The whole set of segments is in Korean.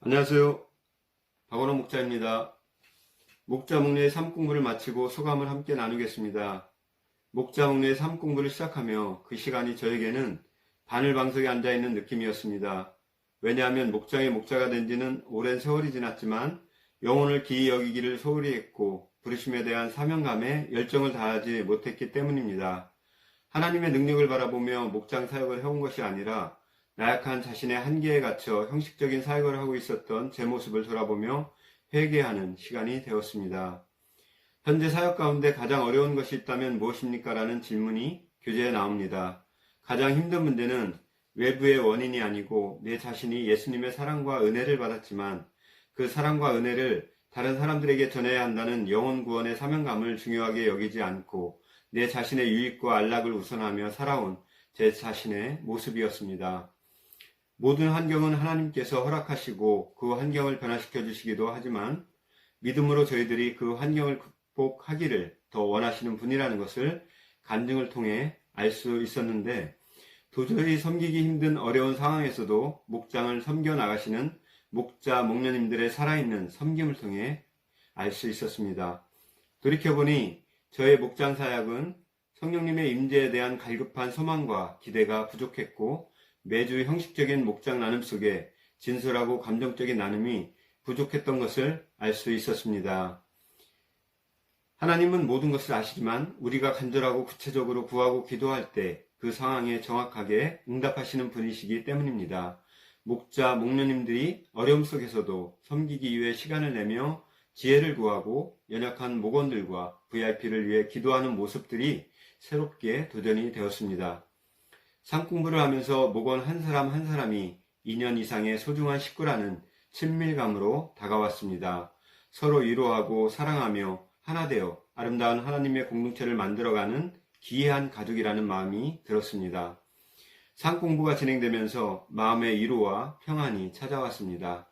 안녕하세요. 박원호 목자입니다. 목자 목례의 삶 공부를 마치고 소감을 함께 나누겠습니다. 목자 목례의 삶 공부를 시작하며 그 시간이 저에게는 바늘방석에 앉아있는 느낌이었습니다. 왜냐하면 목장의 목자가 된 지는 오랜 세월이 지났지만 영혼을 기이 여기기를 소홀히 했고 부르심에 대한 사명감에 열정을 다하지 못했기 때문입니다. 하나님의 능력을 바라보며 목장 사역을 해온 것이 아니라 나약한 자신의 한계에 갇혀 형식적인 사역을 하고 있었던 제 모습을 돌아보며 회개하는 시간이 되었습니다. 현재 사역 가운데 가장 어려운 것이 있다면 무엇입니까? 라는 질문이 교재에 나옵니다. 가장 힘든 문제는 외부의 원인이 아니고 내 자신이 예수님의 사랑과 은혜를 받았지만 그 사랑과 은혜를 다른 사람들에게 전해야 한다는 영혼 구원의 사명감을 중요하게 여기지 않고 내 자신의 유익과 안락을 우선하며 살아온 제 자신의 모습이었습니다. 모든 환경은 하나님께서 허락하시고 그 환경을 변화시켜 주시기도 하지만 믿음으로 저희들이 그 환경을 극복하기를 더 원하시는 분이라는 것을 간증을 통해 알 수 있었는데 도저히 섬기기 힘든 어려운 상황에서도 목장을 섬겨 나가시는 목자, 목녀님들의 살아있는 섬김을 통해 알 수 있었습니다. 돌이켜보니 저의 목장 사역은 성령님의 임재에 대한 갈급한 소망과 기대가 부족했고 매주 형식적인 목장 나눔 속에 진솔하고 감정적인 나눔이 부족했던 것을 알 수 있었습니다. 하나님은 모든 것을 아시지만 우리가 간절하고 구체적으로 구하고 기도할 때 그 상황에 정확하게 응답하시는 분이시기 때문입니다. 목자, 목녀님들이 어려움 속에서도 섬기기 위해 시간을 내며 지혜를 구하고 연약한 목원들과 VIP를 위해 기도하는 모습들이 새롭게 도전이 되었습니다. 삶 공부를 하면서 목원 한 사람 한 사람이 2년 이상의 소중한 식구라는 친밀감으로 다가왔습니다. 서로 위로하고 사랑하며 하나 되어 아름다운 하나님의 공동체를 만들어가는 기이한 가족이라는 마음이 들었습니다. 삶 공부가 진행되면서 마음의 위로와 평안이 찾아왔습니다.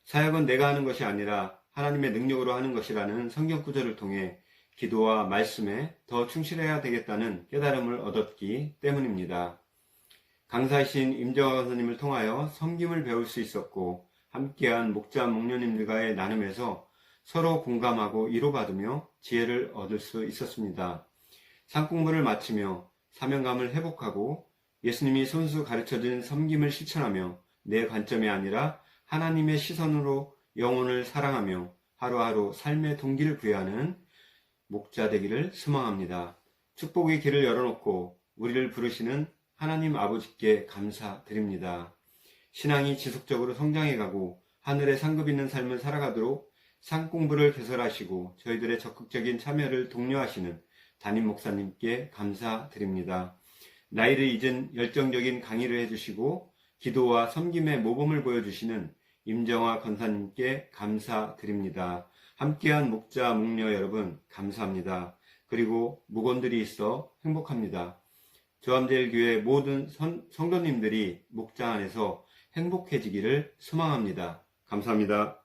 사역은 내가 하는 것이 아니라 하나님의 능력으로 하는 것이라는 성경 구절을 통해 기도와 말씀에 더 충실해야 되겠다는 깨달음을 얻었기 때문입니다. 강사이신 임정화 강사님을 통하여 섬김을 배울 수 있었고 함께한 목자 목녀님들과의 나눔에서 서로 공감하고 위로받으며 지혜를 얻을 수 있었습니다. 삶 공부를 마치며 사명감을 회복하고 예수님이 손수 가르쳐준 섬김을 실천하며 내 관점이 아니라 하나님의 시선으로 영혼을 사랑하며 하루하루 삶의 동기를 부여하는 목자 되기를 소망합니다. 축복의 길을 열어놓고 우리를 부르시는 하나님 아버지께 감사드립니다. 신앙이 지속적으로 성장해가고 하늘에 상급 있는 삶을 살아가도록 삶 공부를 개설하시고 저희들의 적극적인 참여를 독려하시는 담임 목사님께 감사드립니다. 나이를 잊은 열정적인 강의를 해주시고 기도와 섬김의 모범을 보여주시는 임정화 권사님께 감사드립니다. 함께한 목자, 목녀 여러분 감사합니다. 그리고 목원들이 있어 행복합니다. 조암제일교회 모든 성도님들이 목장 안에서 행복해지기를 소망합니다. 감사합니다.